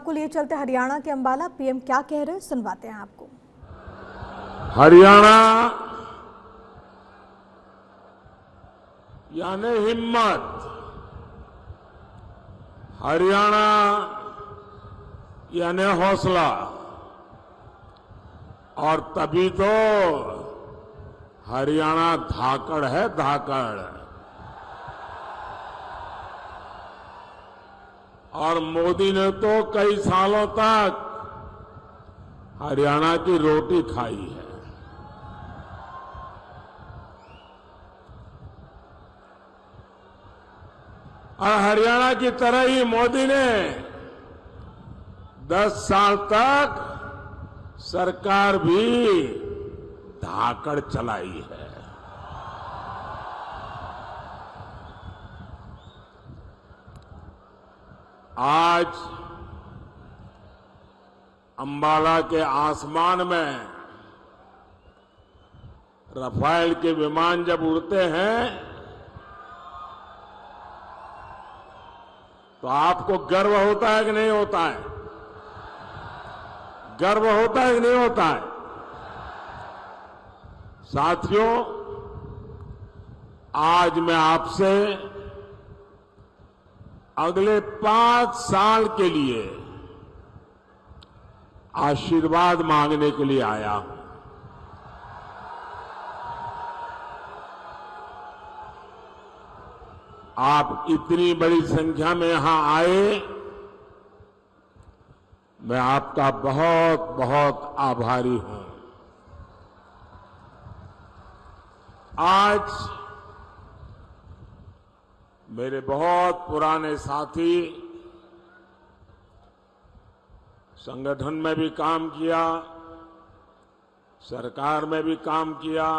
आपको लिए चलते हरियाणा के अंबाला। पीएम क्या कह रहे हैं, सुनवाते हैं आपको। हरियाणा यानी हिम्मत, हरियाणा यानी हौसला, और तभी तो हरियाणा धाकड़ है, धाकड़। और मोदी ने तो कई सालों तक हरियाणा की रोटी खाई है। और हरियाणा की तरह ही मोदी ने 10 साल तक सरकार भी धाकड़ चलाई है। आज अंबाला के आसमान में रफाल के विमान जब उड़ते हैं तो आपको गर्व होता है कि नहीं होता है? गर्व होता है कि नहीं होता है? साथियों, आज मैं आपसे अगले 5 साल के लिए आशीर्वाद मांगने के लिए आया हूं। आप इतनी बड़ी संख्या में यहां आए, मैं आपका बहुत बहुत आभारी हूं। आज मेरे बहुत पुराने साथी, संगठन में भी काम किया, सरकार में भी काम किया,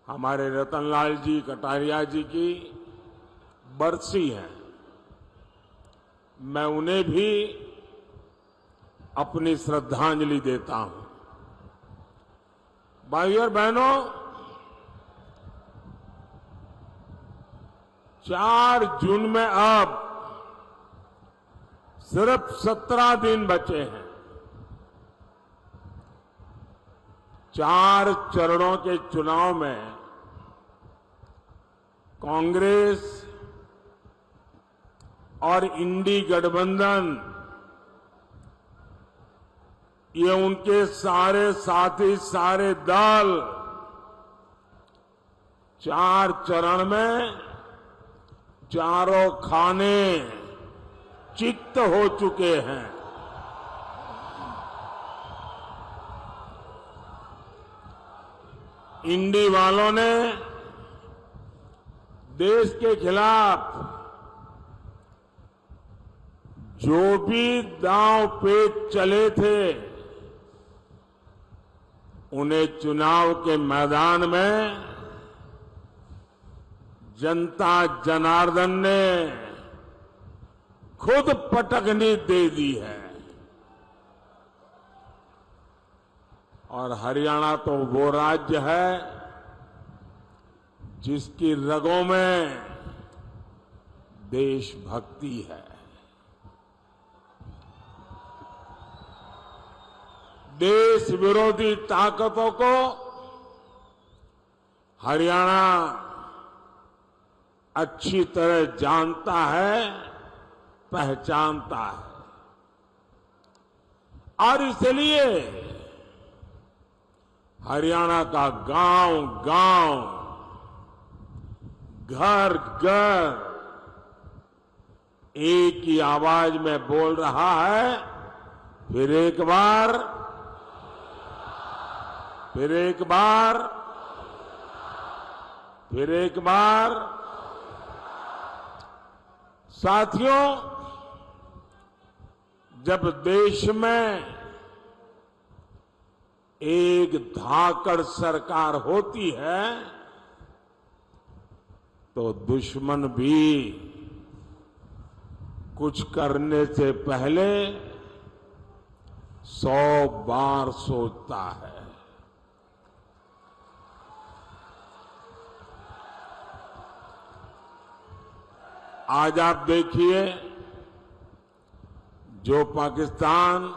हमारे रतनलाल जी कटारिया जी की बरसी है। मैं उन्हें भी अपनी श्रद्धांजलि देता हूं। भाइयों और बहनों, 4 जून में अब सिर्फ 17 दिन बचे हैं। 4 चरणों के चुनाव में कांग्रेस और इंडी गठबंधन, ये उनके सारे साथी, सारे दल 4 चरण में चारों खाने चित्त हो चुके हैं। इंडी वालों ने देश के खिलाफ जो भी दांव पेच चले थे, उन्हें चुनाव के मैदान में जनता जनार्दन ने खुद पटकनी दे दी है। और हरियाणा तो वो राज्य है जिसकी रगों में देशभक्ति है। देश विरोधी ताकतों को हरियाणा अच्छी तरह जानता है, पहचानता है। और इसलिए हरियाणा का गांव-गांव, घर-घर एक ही आवाज में बोल रहा है, फिर एक बार, फिर एक बार, फिर एक बार। साथियों, जब देश में एक धाकड़ सरकार होती है तो दुश्मन भी कुछ करने से पहले 100 बार सोचता है। आज आप देखिए, जो पाकिस्तान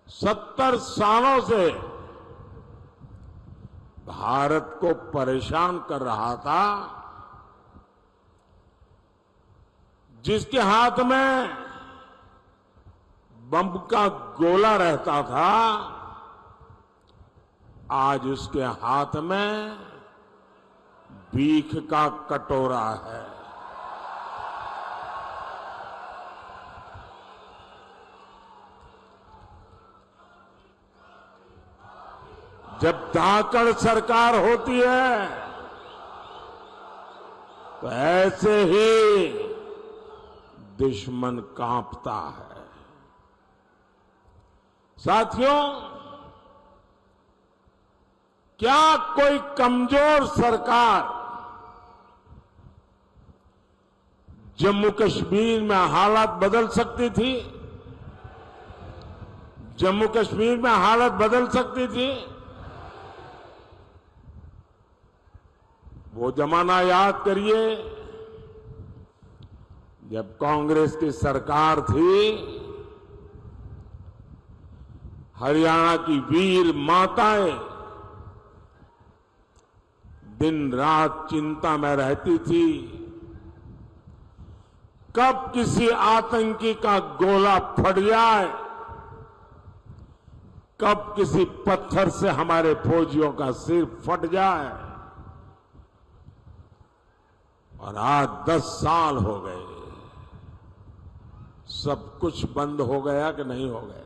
70 सालों से भारत को परेशान कर रहा था, जिसके हाथ में बम का गोला रहता था, आज उसके हाथ में भीख का कटोरा है। जब धाकड़ सरकार होती है तो ऐसे ही दुश्मन कांपता है। साथियों, क्या कोई कमजोर सरकार जम्मू कश्मीर में हालात बदल सकती थी? जम्मू कश्मीर में हालत बदल सकती थी? वो जमाना याद करिए जब कांग्रेस की सरकार थी। हरियाणा की वीर माताएं दिन रात चिंता में रहती थी, कब किसी आतंकी का गोला फट जाए, कब किसी पत्थर से हमारे फौजियों का सिर फट जाए। और आज 10 साल हो गए, सब कुछ बंद हो गया कि नहीं हो गया?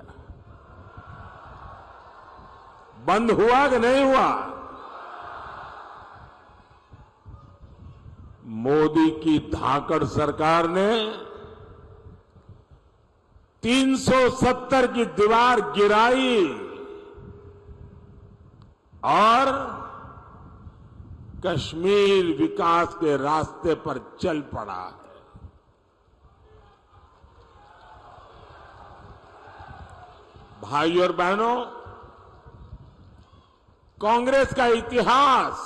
बंद हुआ कि नहीं हुआ? मोदी की धाकड़ सरकार ने 370 की दीवार गिराई और कश्मीर विकास के रास्ते पर चल पड़ा है। भाइयों और बहनों, कांग्रेस का इतिहास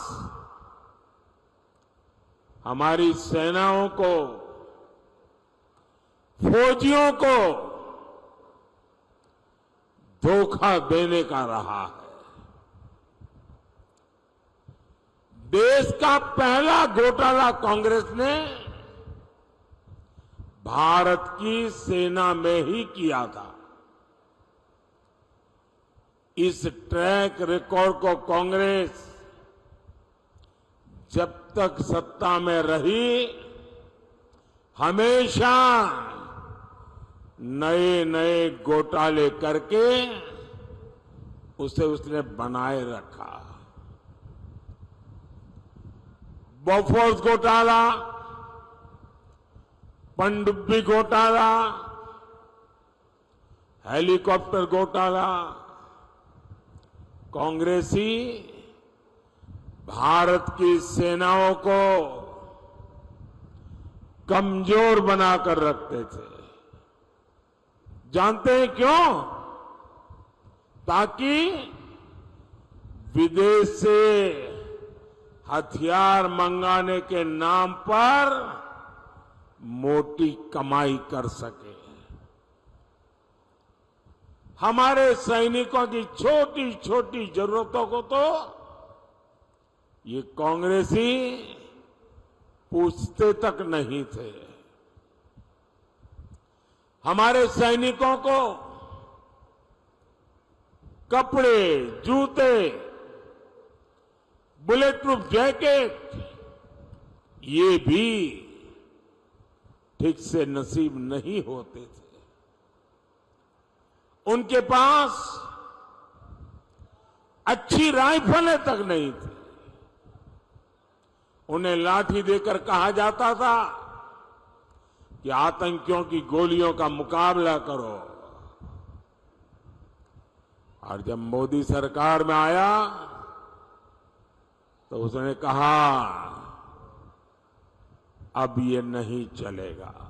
हमारी सेनाओं को, फौजियों को धोखा देने का रहा है। देश का पहला घोटाला कांग्रेस ने भारत की सेना में ही किया था। इस ट्रैक रिकॉर्ड को कांग्रेस जब तक सत्ता में रही हमेशा नए नए घोटाले करके उसे उसने बनाए रखा। बोफोर्स घोटाला, पनडुब्बी घोटाला, हेलीकॉप्टर घोटाला, कांग्रेसी भारत की सेनाओं को कमजोर बनाकर रखते थे। जानते हैं क्यों? ताकि विदेश से हथियार मंगाने के नाम पर मोटी कमाई कर सके। हमारे सैनिकों की छोटी छोटी जरूरतों को तो ये कांग्रेसी पूछते तक नहीं थे। हमारे सैनिकों को कपड़े, जूते, बुलेट प्रूफ जैकेट ये भी ठीक से नसीब नहीं होते थे। उनके पास अच्छी राइफलें तक नहीं थी। उन्हें लाठी देकर कहा जाता था कि आतंकियों की गोलियों का मुकाबला करो। और जब मोदी सरकार में आया तो उसने कहा अब ये नहीं चलेगा।